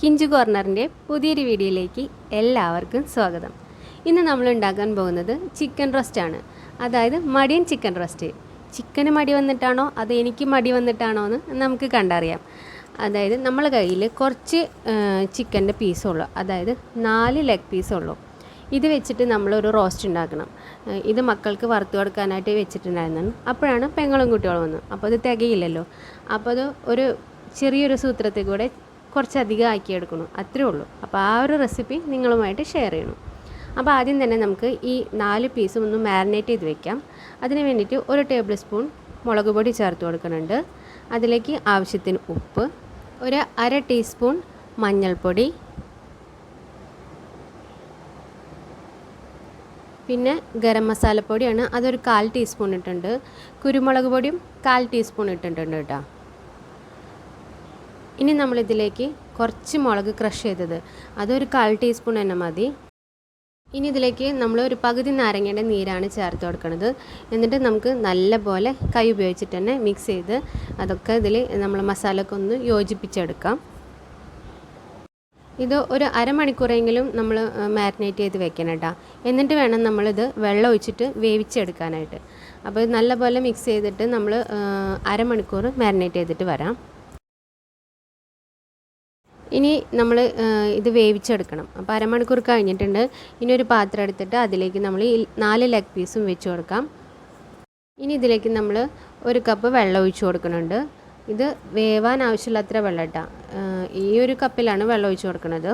കിഞ്ചു കോർണറിൻ്റെ പുതിയൊരു വീഡിയോയിലേക്ക് എല്ലാവർക്കും സ്വാഗതം. ഇന്ന് നമ്മൾ ഉണ്ടാക്കാൻ പോകുന്നത് ചിക്കൻ റോസ്റ്റാണ്. അതായത് മടിയൻ ചിക്കൻ റോസ്റ്റ്. ചിക്കന് മടി വന്നിട്ടാണോ അത് എനിക്ക് മടി വന്നിട്ടാണോ എന്ന് നമുക്ക് കണ്ടറിയാം. അതായത് നമ്മളെ കയ്യിൽ കുറച്ച് ചിക്കൻ്റെ പീസുള്ളൂ, അതായത് 4 ലെഗ് പീസുള്ളൂ. ഇത് വെച്ചിട്ട് നമ്മളൊരു റോസ്റ്റ് ഉണ്ടാക്കണം. ഇത് മക്കൾക്ക് വറുത്ത് കൊടുക്കാനായിട്ട് വെച്ചിട്ടുണ്ടായിരുന്നു. അപ്പോഴാണ് പെങ്ങളും കുട്ടികളും വന്നു. അപ്പോൾ അത് തികയില്ലല്ലോ. അപ്പോൾ അത് ഒരു ചെറിയൊരു സൂത്രത്തിൽ കൂടെ കുറച്ചധികം ആക്കിയെടുക്കണം, അത്രേ ഉള്ളൂ. അപ്പോൾ ആ ഒരു റെസിപ്പി നിങ്ങളുമായിട്ട് ഷെയർ ചെയ്യണം. അപ്പോൾ ആദ്യം തന്നെ നമുക്ക് ഈ 4 പീസും ഒന്ന് മാരിനേറ്റ് ചെയ്ത് വെക്കാം. അതിന് വേണ്ടിയിട്ട് 1 ടേബിൾ സ്പൂൺ മുളക് പൊടി ചേർത്ത് കൊടുക്കുന്നുണ്ട്. അതിലേക്ക് ആവശ്യത്തിന് ഉപ്പ്, ഒരു 1/2 ടീസ്പൂൺ മഞ്ഞൾപ്പൊടി, പിന്നെ ഗരം മസാലപ്പൊടിയാണ്, അതൊരു 1/4 ടീസ്പൂൺ ഇട്ടിട്ടുണ്ട്. കുരുമുളക് പൊടിയും 1/4 ടീസ്പൂൺ ഇട്ടിട്ടുണ്ട് കേട്ടോ. ഇനി നമ്മളിതിലേക്ക് കുറച്ച് മുളക് ക്രഷ് ചെയ്തത്, അതൊരു 1/4 ടീസ്പൂൺ തന്നെ മതി. ഇനി ഇതിലേക്ക് നമ്മൾ ഒരു പകുതി നാരങ്ങയുടെ നീരാണ് ചേർത്ത് കൊടുക്കുന്നത്. എന്നിട്ട് നമുക്ക് നല്ലപോലെ കൈ ഉപയോഗിച്ചിട്ട് തന്നെ മിക്സ് ചെയ്ത് അതൊക്കെ ഇതിൽ നമ്മൾ മസാലയൊക്കെ ഒന്ന് യോജിപ്പിച്ചെടുക്കാം. ഇത് ഒരു അരമണിക്കൂറെങ്കിലും നമ്മൾ മാരിനേറ്റ് ചെയ്ത് വെക്കണം കേട്ടോ. എന്നിട്ട് വേണം നമ്മളിത് വെള്ളം ഒഴിച്ചിട്ട് വേവിച്ചെടുക്കാനായിട്ട്. അപ്പോൾ ഇത് നല്ലപോലെ മിക്സ് ചെയ്തിട്ട് നമ്മൾ അരമണിക്കൂർ മാരിനേറ്റ് ചെയ്തിട്ട് വരാം. ഇനി നമ്മൾ ഇത് വേവിച്ചെടുക്കണം. അപ്പോൾ അരമണിക്കൂർ കഴിഞ്ഞിട്ടുണ്ട്. ഇനി ഒരു പാത്രം എടുത്തിട്ട് അതിലേക്ക് നമ്മൾ ഈ 4 ലെഗ് പീസും വെച്ച് കൊടുക്കാം. ഇനി ഇതിലേക്ക് നമ്മൾ 1 കപ്പ് വെള്ളം ഒഴിച്ച് കൊടുക്കുന്നുണ്ട്. ഇത് വേവാൻ ആവശ്യമുള്ള അത്ര വെള്ളം ഇട്ടാൽ ഈ ഒരു കപ്പിലാണ് വെള്ളം ഒഴിച്ച് കൊടുക്കുന്നത്.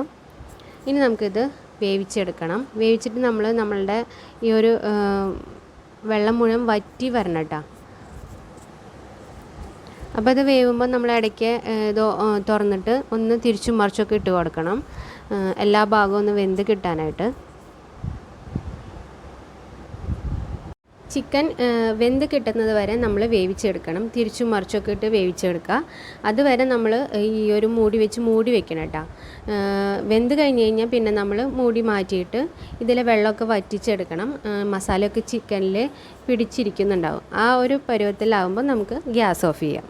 ഇനി നമുക്കിത് വേവിച്ചെടുക്കണം. വേവിച്ചിട്ട് നമ്മളുടെ ഈ ഒരു വെള്ളം മുഴുവൻ വറ്റി വരണം കേട്ടോ. അപ്പോൾ ഇത് വേവുമ്പോൾ നമ്മൾ ഇടയ്ക്ക് ഇത് തുറന്നിട്ട് ഒന്ന് തിരിച്ചും മറിച്ചൊക്കെ ഇട്ട് കൊടുക്കണം, എല്ലാ ഭാഗവും ഒന്ന് വെന്ത് കിട്ടാനായിട്ട്. ചിക്കൻ വെന്ത് കിട്ടുന്നത് വരെ നമ്മൾ വേവിച്ചെടുക്കണം, തിരിച്ചും മറിച്ചൊക്കെ ഇട്ട് വേവിച്ചെടുക്കുക. അതുവരെ നമ്മൾ ഈ ഒരു മൂടി വെച്ച് മൂടി വെക്കണം കേട്ടോ. വെന്ത് കഴിഞ്ഞ് കഴിഞ്ഞാൽ പിന്നെ നമ്മൾ മൂടി മാറ്റിയിട്ട് ഇതിലെ വെള്ളമൊക്കെ വറ്റിച്ചെടുക്കണം. മസാലയൊക്കെ ചിക്കനിൽ പിടിച്ചിരിക്കുന്നുണ്ടാവും. ആ ഒരു പരുവത്തിലാവുമ്പോൾ നമുക്ക് ഗ്യാസ് ഓഫ് ചെയ്യാം.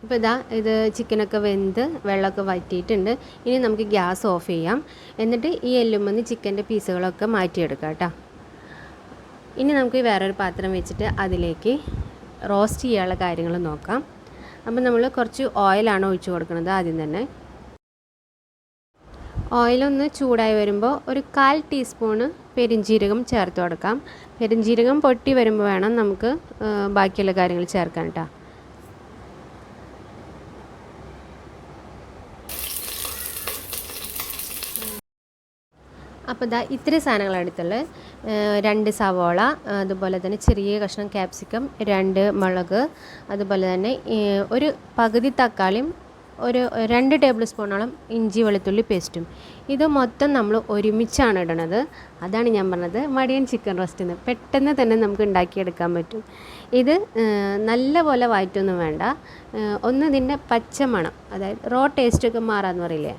ഇപ്പോൾ ഇതാ ഇത് ചിക്കനൊക്കെ വെന്ത് വെള്ളമൊക്കെ വറ്റിയിട്ടുണ്ട്. ഇനി നമുക്ക് ഗ്യാസ് ഓഫ് ചെയ്യാം. എന്നിട്ട് ഈ എല്ലുമെന്ന് ചിക്കൻ്റെ പീസുകളൊക്കെ മാറ്റിയെടുക്കാം കേട്ടോ. ഇനി നമുക്ക് വേറൊരു പാത്രം വെച്ചിട്ട് അതിലേക്ക് റോസ്റ്റ് ചെയ്യാനുള്ള കാര്യങ്ങൾ നോക്കാം. അപ്പോൾ നമ്മൾ കുറച്ച് ഓയിലാണ് ഒഴിച്ച് കൊടുക്കുന്നത്. ആദ്യം തന്നെ ഓയിലൊന്ന് ചൂടായി വരുമ്പോൾ ഒരു 1/4 ടീസ്പൂണ് പെരിഞ്ജീരകം ചേർത്ത് കൊടുക്കാം. പെരിഞ്ജീരകം പൊട്ടി വരുമ്പോൾ വേണം നമുക്ക് ബാക്കിയുള്ള കാര്യങ്ങൾ ചേർക്കാൻ കേട്ടോ. അപ്പോൾ ഇതാ ഇത്രയും സാധനങ്ങൾ എടുത്തുള്ളത്. 2 സവോള, അതുപോലെ തന്നെ ചെറിയ കഷ്ണം ക്യാപ്സിക്കം, 2 മുളക്, അതുപോലെ തന്നെ ഒരു പകുതി തക്കാളിയും, ഒരു 2 ടേബിൾ സ്പൂണോളം ഇഞ്ചി വെളുത്തുള്ളി പേസ്റ്റും. ഇത് മൊത്തം നമ്മൾ ഒരുമിച്ചാണ് ഇടണത്. അതാണ് ഞാൻ പറഞ്ഞത് മടിയൻ ചിക്കൻ റോസ്റ്റിന് പെട്ടെന്ന് തന്നെ നമുക്ക് ഉണ്ടാക്കിയെടുക്കാൻ പറ്റും. ഇത് നല്ലപോലെ വഴറ്റൊന്നും വേണ്ട. ഒന്ന് ഇതിൻ്റെ പച്ചമണം, അതായത് റോ ടേസ്റ്റൊക്കെ മാറാമെന്ന് പറയില്ലേ,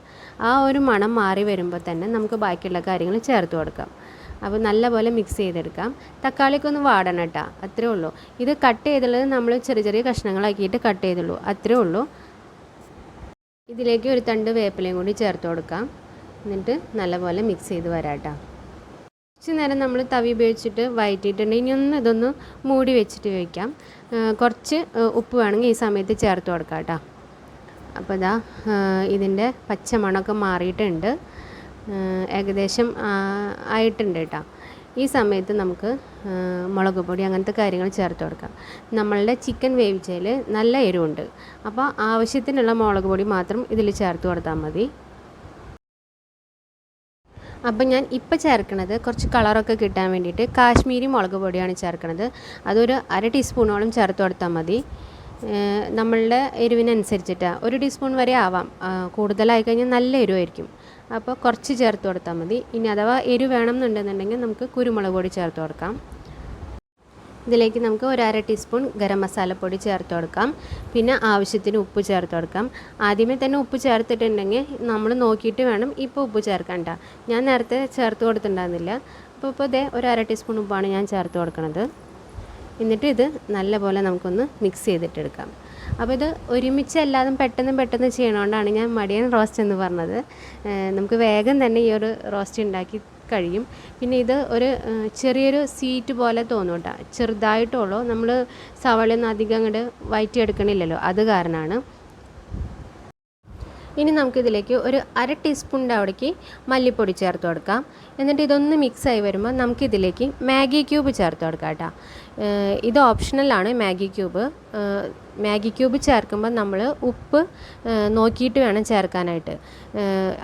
ആ ഒരു മണം മാറി വരുമ്പോൾ തന്നെ നമുക്ക് ബാക്കിയുള്ള കാര്യങ്ങൾ ചേർത്ത് കൊടുക്കാം. അപ്പോൾ നല്ലപോലെ മിക്സ് ചെയ്തെടുക്കാം. തക്കാളിയൊക്കെ ഒന്ന് വാടണം കേട്ടോ, അത്രേ ഉള്ളൂ. ഇത് കട്ട് ചെയ്തുള്ളത് നമ്മൾ ചെറിയ ചെറിയ കഷ്ണങ്ങളാക്കിയിട്ട് കട്ട് ചെയ്തുള്ളൂ, അത്രേ ഉള്ളൂ. ഇതിലേക്ക് ഒരു തണ്ട് വേപ്പിലയും കൂടി ചേർത്ത് കൊടുക്കാം. എന്നിട്ട് നല്ലപോലെ മിക്സ് ചെയ്ത് വരാം കേട്ടോ. കുറച്ച് നേരം നമ്മൾ തവി ഉപയോഗിച്ചിട്ട് വഴറ്റിയിട്ടുണ്ടെങ്കിൽ ഇതൊന്ന് മൂടി വെച്ചിട്ട് വയ്ക്കാം. കുറച്ച് ഉപ്പ് വേണമെങ്കിൽ ഈ സമയത്ത് ചേർത്ത് കൊടുക്കാം കേട്ടോ. അപ്പോൾ ഇതാ ഇതിൻ്റെ പച്ചമണമൊക്കെ മാറിയിട്ടുണ്ട്, ഏകദേശം ആയിട്ടുണ്ട് കേട്ടോ. ഈ സമയത്ത് നമുക്ക് മുളക് പൊടി അങ്ങനത്തെ കാര്യങ്ങൾ ചേർത്ത് കൊടുക്കാം. നമ്മളുടെ ചിക്കൻ വേവിച്ചതിൽ നല്ല എരിവുണ്ട്, അപ്പോൾ ആവശ്യത്തിനുള്ള മുളക് പൊടി മാത്രം ഇതിൽ ചേർത്ത് കൊടുത്താൽ മതി. അപ്പം ഞാൻ ഇപ്പോൾ ചേർക്കുന്നത് കുറച്ച് കളറൊക്കെ കിട്ടാൻ വേണ്ടിയിട്ട് കാശ്മീരി മുളക് പൊടിയാണ് ചേർക്കുന്നത്. അതൊരു 1/2 ടീസ്പൂണോളം ചേർത്ത് കൊടുത്താൽ മതി. നമ്മളുടെ എരിവിനനുസരിച്ചിട്ട് 1 ടീസ്പൂൺ വരെ ആവാം. കൂടുതലായി കഴിഞ്ഞാൽ നല്ല എരിവായിരിക്കും, അപ്പോൾ കുറച്ച് ചേർത്ത് കൊടുത്താൽ മതി. ഇനി അഥവാ എരിവ് വേണമെന്നുണ്ടെന്നുണ്ടെങ്കിൽ നമുക്ക് കുരുമുളക് പൊടി ചേർത്ത് കൊടുക്കാം. ഇതിലേക്ക് നമുക്ക് ഒരു 1/2 ടീസ്പൂൺ ഗരം മസാലപ്പൊടി ചേർത്ത് കൊടുക്കാം. പിന്നെ ആവശ്യത്തിന് ഉപ്പ് ചേർത്ത് കൊടുക്കാം. ആദ്യമേ തന്നെ ഉപ്പ് ചേർത്തിട്ടുണ്ടെങ്കിൽ നമ്മൾ നോക്കിയിട്ട് വേണം ഇപ്പോൾ ഉപ്പ് ചേർക്കണ്ട. ഞാൻ നേരത്തെ ചേർത്ത് കൊടുത്തിട്ടുണ്ടായിരുന്നില്ല. അപ്പോൾ ഇതേ ഒരു 1/2 ടീസ്പൂൺ ഉപ്പാണ് ഞാൻ ചേർത്ത് കൊടുക്കുന്നത്. എന്നിട്ട് ഇത് നല്ലപോലെ നമുക്കൊന്ന് മിക്സ് ചെയ്തിട്ടെടുക്കാം. അപ്പോൾ ഇത് ഒരുമിച്ച് എല്ലാതും പെട്ടെന്ന് ചെയ്യണോണ്ടാണ് ഞാൻ മടിയൻ റോസ്റ്റ് എന്ന് പറഞ്ഞത്. നമുക്ക് വേഗം തന്നെ ഈ ഒരു റോസ്റ്റ് ഉണ്ടാക്കി കഴിയും. പിന്നെ ഇത് ഒരു ചെറിയൊരു സീറ്റ് പോലെ തോന്നും കേട്ടോ, ചെറുതായിട്ടുള്ളൂ. നമ്മൾ സവാളയൊന്നും അധികം അങ്ങോട്ട് വഴറ്റിയെടുക്കണില്ലല്ലോ, അത് കാരണമാണ്. ഇനി നമുക്കിതിലേക്ക് ഒരു 1/2 ടീസ്പൂണിൻ്റെ അവിടേക്ക് മല്ലിപ്പൊടി ചേർത്ത് കൊടുക്കാം. എന്നിട്ട് ഇതൊന്ന് മിക്സായി വരുമ്പോൾ നമുക്കിതിലേക്ക് മാഗി ക്യൂബ് ചേർത്ത് കൊടുക്കാം കേട്ടോ. ഇത് ഓപ്ഷണലാണ് മാഗി ക്യൂബ് ചേർക്കുമ്പോൾ നമ്മൾ ഉപ്പ് നോക്കിയിട്ട് വേണം ചേർക്കാനായിട്ട്.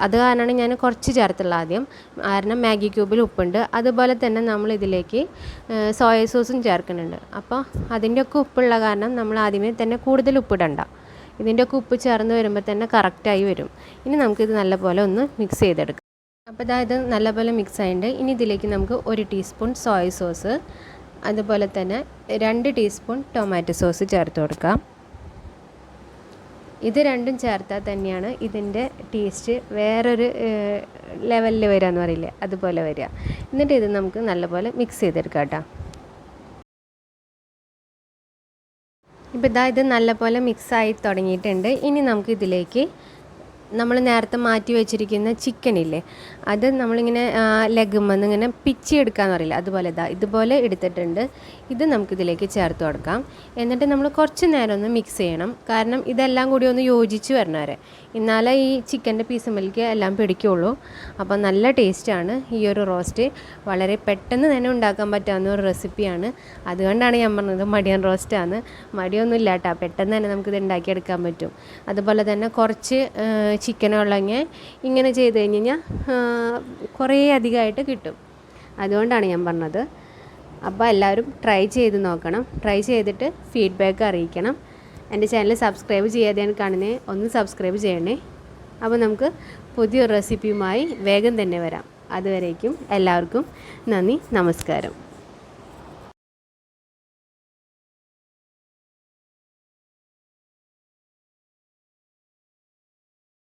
അത് കാരണമാണ് ഞാൻ കുറച്ച് ചേർത്തുള്ളത് ആദ്യം, കാരണം മാഗി ക്യൂബിൽ ഉപ്പുണ്ട്. അതുപോലെ തന്നെ നമ്മളിതിലേക്ക് സോയ സോസും ചേർക്കുന്നുണ്ട്. അപ്പോൾ അതിൻ്റെയൊക്കെ ഉപ്പുള്ള കാരണം നമ്മൾ ആദ്യമേ തന്നെ കൂടുതൽ ഉപ്പിടണ്ട. ഇതിൻ്റെയൊക്കെ ഉപ്പ് ചേർന്ന് വരുമ്പോൾ തന്നെ കറക്റ്റായി വരും. ഇനി നമുക്കിത് നല്ലപോലെ ഒന്ന് മിക്സ് ചെയ്തെടുക്കാം. അപ്പോൾ ഇത് നല്ലപോലെ മിക്സ് ആയിട്ടുണ്ട്. ഇനി ഇതിലേക്ക് നമുക്ക് 1 ടീസ്പൂൺ സോയ സോസ്, അതുപോലെ തന്നെ 2 ടീസ്പൂൺ ടൊമാറ്റോ സോസ് ചേർത്ത് കൊടുക്കാം. ഇത് രണ്ടും ചേർത്താൽ തന്നെയാണ് ഇതിൻ്റെ ടേസ്റ്റ് വേറൊരു ലെവലിൽ വരിക എന്ന് പറയില്ലേ, അതുപോലെ വരിക. എന്നിട്ട് ഇത് നമുക്ക് നല്ലപോലെ മിക്സ് ചെയ്തെടുക്കാം കേട്ടോ. ഇപ്പോൾ ഇത് നല്ലപോലെ മിക്സായി തുടങ്ങിയിട്ടുണ്ട്. ഇനി നമുക്കിതിലേക്ക് നമ്മൾ നേരത്തെ മാറ്റി വെച്ചിരിക്കുന്ന ചിക്കനില്ലേ, അത് നമ്മളിങ്ങനെ ലെഗുമെന്ന് ഇങ്ങനെ പിച്ചിയെടുക്കാന്ന് പറയില്ല, അതുപോലെ ഇതുപോലെ എടുത്തിട്ടുണ്ട്. ഇത് നമുക്കിതിലേക്ക് ചേർത്ത് കൊടുക്കാം. എന്നിട്ട് നമ്മൾ കുറച്ച് നേരം ഒന്ന് മിക്സ് ചെയ്യണം, കാരണം ഇതെല്ലാം കൂടി ഒന്ന് യോജിച്ച് വരണം വരെ, എന്നാലേ ഈ ചിക്കൻ്റെ പീസുമ്മലേക്ക് എല്ലാം പിടിക്കുള്ളൂ. അപ്പോൾ നല്ല ടേസ്റ്റാണ് ഈ ഒരു റോസ്റ്റ്. വളരെ പെട്ടെന്ന് തന്നെ ഉണ്ടാക്കാൻ പറ്റാവുന്ന ഒരു റെസിപ്പിയാണ്. അതുകൊണ്ടാണ് ഞാൻ പറഞ്ഞത് മടിയൻ റോസ്റ്റാണ്. മടിയൊന്നും ഇല്ല കേട്ടോ, പെട്ടെന്ന് തന്നെ നമുക്കിത് ഉണ്ടാക്കിയെടുക്കാൻ പറ്റും. അതുപോലെ തന്നെ കുറച്ച് ചിക്കനുള്ളെങ്കിൽ ഇങ്ങനെ ചെയ്ത് കഴിഞ്ഞ് കഴിഞ്ഞാൽ കുറേ അധികമായിട്ട് കിട്ടും. അതുകൊണ്ടാണ് ഞാൻ പറഞ്ഞത്. അപ്പോൾ എല്ലാവരും ട്രൈ ചെയ്ത് നോക്കണം. ട്രൈ ചെയ്തിട്ട് ഫീഡ്ബാക്ക് അറിയിക്കണം. എൻ്റെ ചാനൽ സബ്സ്ക്രൈബ് ചെയ്യാതെയാണ് കാണുന്നത്, ഒന്ന് സബ്സ്ക്രൈബ് ചെയ്യണേ. അപ്പോൾ നമുക്ക് പുതിയൊരു റെസിപ്പിയുമായി വേഗം തന്നെ വരാം. അതുവരേക്കും എല്ലാവർക്കും നന്ദി, നമസ്കാരം.